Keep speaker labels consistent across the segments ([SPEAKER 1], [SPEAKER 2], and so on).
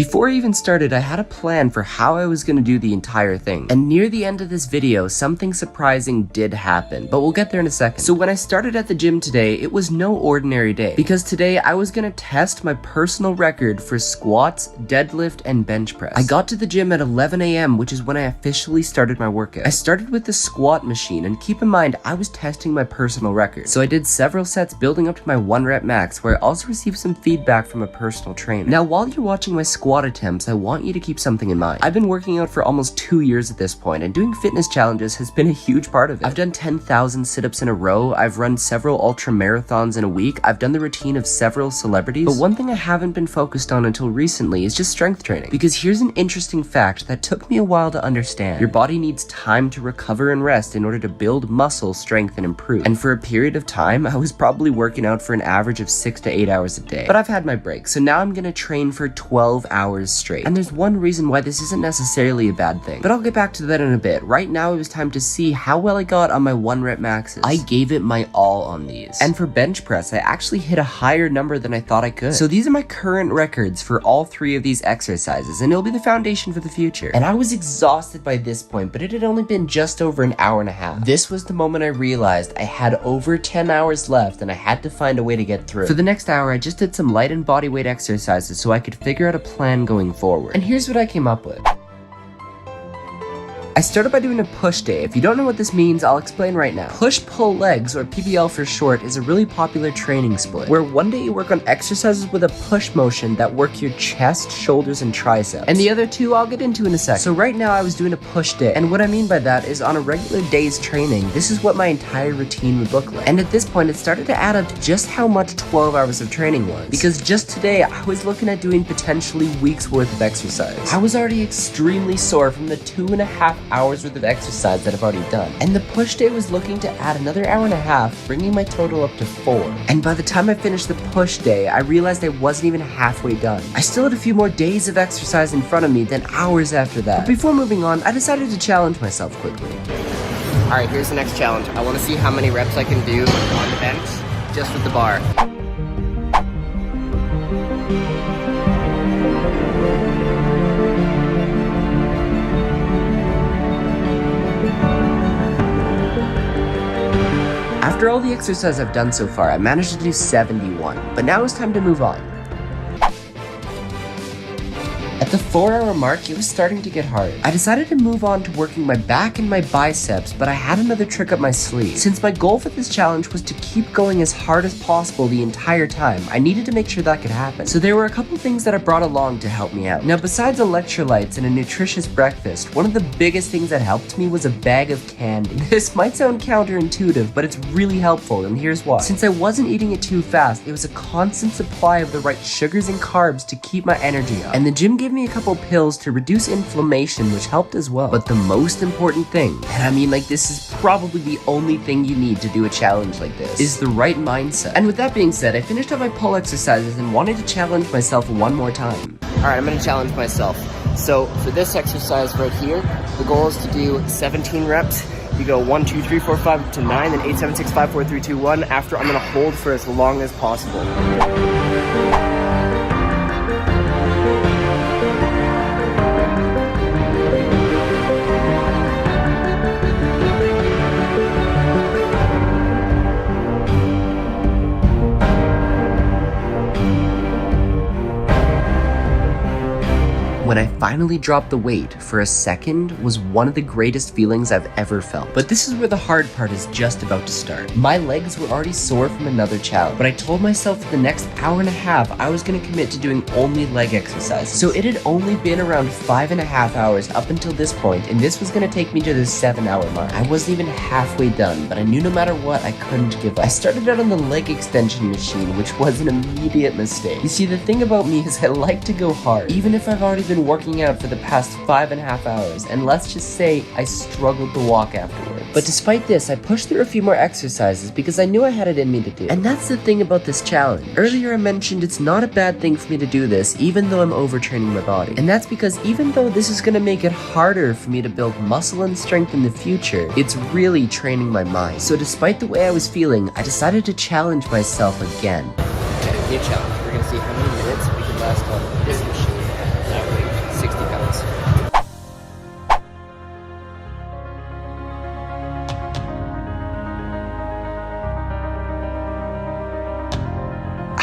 [SPEAKER 1] Before I even started, I had a plan for how I was gonna do the entire thing. And near the end of this video, something surprising did happen, but we'll get there in a second. So when I started at the gym today, it was no ordinary day, because today I was gonna test my personal record for squats, deadlift, and bench press. I got to the gym at 11 a.m., which is when I officially started my workout. I started with the squat machine, and keep in mind, I was testing my personal record. So I did several sets building up to my 1 rep max, where I also received some feedback from a personal trainer. Now, while you're watching my squat attempts, I want you to keep something in mind. I've been working out for almost 2 years at this point, and doing fitness challenges has been a huge part of it. I've done 10,000 sit-ups in a row, I've run several ultra marathons in a week, I've done the routine of several celebrities, but one thing I haven't been focused on until recently is just strength training. Because here's an interesting fact that took me a while to understand. Your body needs time to recover and rest in order to build muscle strength and improve. And for a period of time, I was probably working out for an average of 6 to 8 hours a day. But I've had my break, so now I'm gonna train for 12 hours straight. And there's one reason why this isn't necessarily a bad thing, but I'll get back to that in a bit. Right now, it was time to see how well I got on my 1 rep maxes. I gave it my all on these. And for bench press, I actually hit a higher number than I thought I could. So these are my current records for all 3 of these exercises, and it'll be the foundation for the future. And I was exhausted by this point, but it had only been just over an hour and a half. This was the moment I realized I had over 10 hours left, and I had to find a way to get through. For the next hour, I just did some light and body weight exercises so I could figure out a plan going forward. And here's what I came up with. I started by doing a push day. If you don't know what this means, I'll explain right now. Push-pull legs, or PPL for short, is a really popular training split, where one day you work on exercises with a push motion that work your chest, shoulders, and triceps. And the other 2 I'll get into in a sec. So right now I was doing a push day, and what I mean by that is on a regular day's training, this is what my entire routine would look like. And at this point, it started to add up to just how much 12 hours of training was. Because just today, I was looking at doing potentially weeks worth of exercise. I was already extremely sore from the 2.5 hours worth of exercise that I've already done. And the push day was looking to add another hour and a half, bringing my total up to 4. And by the time I finished the push day, I realized I wasn't even halfway done. I still had a few more days of exercise in front of me than hours after that. But before moving on, I decided to challenge myself quickly. Alright, here's the next challenge. I want to see how many reps I can do on the bench, just with the bar. After all the exercise I've done so far, I managed to do 71, but now it's time to move on. At the 4-hour mark, it was starting to get hard. I decided to move on to working my back and my biceps, but I had another trick up my sleeve. Since my goal for this challenge was to keep going as hard as possible the entire time, I needed to make sure that could happen. So there were a couple things that I brought along to help me out. Now, besides electrolytes and a nutritious breakfast, one of the biggest things that helped me was a bag of candy. This might sound counterintuitive, but it's really helpful, and here's why. Since I wasn't eating it too fast, it was a constant supply of the right sugars and carbs to keep my energy up. And the gym gave me a couple pills to reduce inflammation, which helped as well. But the most important thing, and I mean, like, this is probably the only thing you need to do a challenge like this, is the right mindset. And with that being said, I finished up my pull exercises and wanted to challenge myself one more time. Alright, I'm gonna challenge myself. So for this exercise right here, the goal is to do 17 reps. You go 1, 2, 3, 4, 5 up to 9, then 8, 7, 6, 5, 4, 3, 2, 1. After, I'm gonna hold for as long as possible. When I finally dropped the weight, for a second, was one of the greatest feelings I've ever felt. But this is where the hard part is just about to start. My legs were already sore from another challenge, but I told myself for the next hour and a half, I was gonna commit to doing only leg exercises. So it had only been around 5.5 hours up until this point, and this was gonna take me to the 7-hour mark. I wasn't even halfway done, but I knew no matter what, I couldn't give up. I started out on the leg extension machine, which was an immediate mistake. You see, the thing about me is I like to go hard, even if I've already been working out for the past 5.5 hours, and let's just say I struggled to walk afterwards. But despite this, I pushed through a few more exercises because I knew I had it in me to do. And that's the thing about this challenge. Earlier I mentioned it's not a bad thing for me to do this, even though I'm overtraining my body. And that's because even though this is gonna make it harder for me to build muscle and strength in the future, it's really training my mind. So despite the way I was feeling, I decided to challenge myself again. Okay, new challenge. We're gonna see how many minutes we can last on this machine.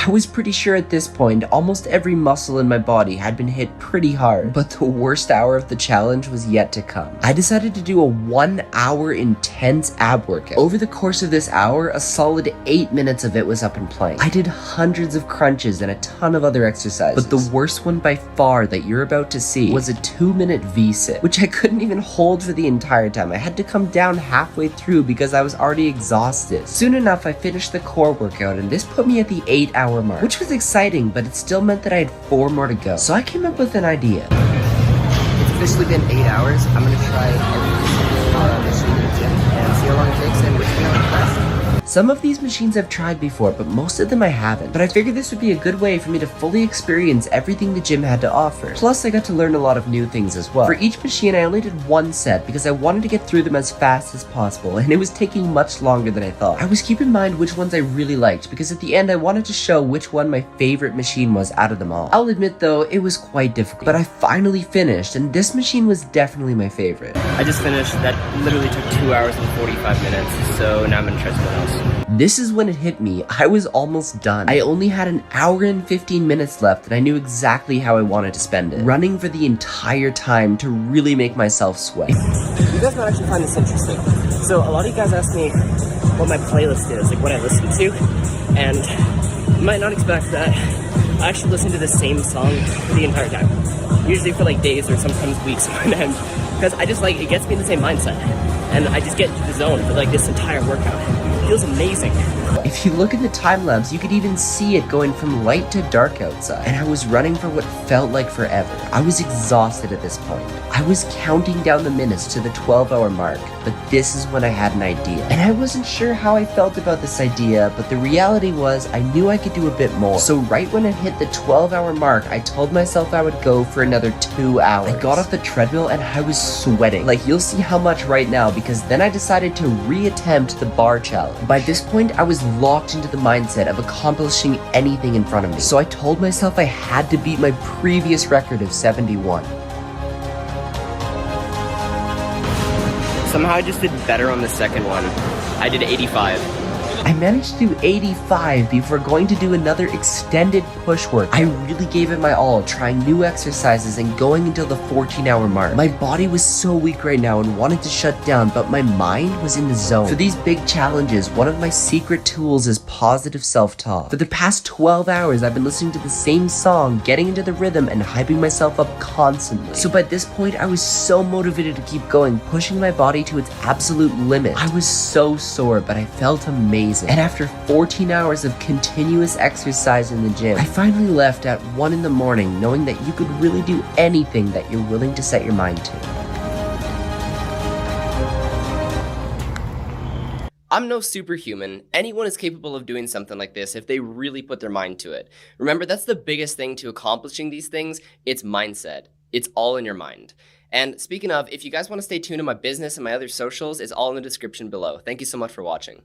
[SPEAKER 1] I was pretty sure at this point, almost every muscle in my body had been hit pretty hard, but the worst hour of the challenge was yet to come. I decided to do a 1 hour intense ab workout. Over the course of this hour, a solid 8 minutes of it was up and playing. I did hundreds of crunches and a ton of other exercises, but the worst one by far that you're about to see was a 2-minute V-sit, which I couldn't even hold for the entire time. I had to come down halfway through because I was already exhausted. Soon enough, I finished the core workout, and this put me at the 8-hour mark, which was exciting, but it still meant that I had 4 more to go. So I came up with an idea. It's officially been 8 hours. I'm gonna try every single machine in the gym and see how long it takes and which one I like best. Some of these machines I've tried before, but most of them I haven't. But I figured this would be a good way for me to fully experience everything the gym had to offer. Plus, I got to learn a lot of new things as well. For each machine, I only did 1 set because I wanted to get through them as fast as possible, and it was taking much longer than I thought. I was keeping in mind which ones I really liked, because at the end, I wanted to show which one my favorite machine was out of them all. I'll admit though, it was quite difficult, but I finally finished, and this machine was definitely my favorite.
[SPEAKER 2] I just finished. That literally took 2 hours and 45 minutes, so now I'm gonna try something else.
[SPEAKER 1] This is when it hit me. I was almost done. I only had an hour and 15 minutes left, and I knew exactly how I wanted to spend it. Running for the entire time to really make myself sweat.
[SPEAKER 2] You guys might actually find this interesting. So a lot of you guys ask me what my playlist is, like what I listen to, and you might not expect that I actually listen to the same song the entire time. Usually for like days or sometimes weeks on end, because I just like, it gets me in the same mindset. And I just get into the zone for like this entire workout. It feels amazing.
[SPEAKER 1] If you look at the time lapse, you could even see it going from light to dark outside. And I was running for what felt like forever. I was exhausted at this point. I was counting down the minutes to the 12-hour mark, but this is when I had an idea. And I wasn't sure how I felt about this idea, but the reality was I knew I could do a bit more. So right when it hit the 12-hour mark, I told myself I would go for another 2 hours. I got off the treadmill and I was sweating. Like, you'll see how much right now, because then I decided to re-attempt the bar challenge. By this point, I was locked into the mindset of accomplishing anything in front of me. So I told myself I had to beat my previous record of 71.
[SPEAKER 2] Somehow I just did better on the second one. I did 85.
[SPEAKER 1] I managed to do 85 before going to do another extended push work. I really gave it my all, trying new exercises and going until the 14-hour mark. My body was so weak right now and wanted to shut down, but my mind was in the zone. For these big challenges, one of my secret tools is positive self-talk. For the past 12 hours, I've been listening to the same song, getting into the rhythm, and hyping myself up constantly. So by this point, I was so motivated to keep going, pushing my body to its absolute limit. I was so sore, but I felt amazing. And after 14 hours of continuous exercise in the gym, I finally left at 1 in the morning, knowing that you could really do anything that you're willing to set your mind to.
[SPEAKER 2] I'm no superhuman. Anyone is capable of doing something like this if they really put their mind to it. Remember, that's the biggest thing to accomplishing these things. It's mindset. It's all in your mind. And speaking of, if you guys want to stay tuned to my business and my other socials, it's all in the description below. Thank you so much for watching.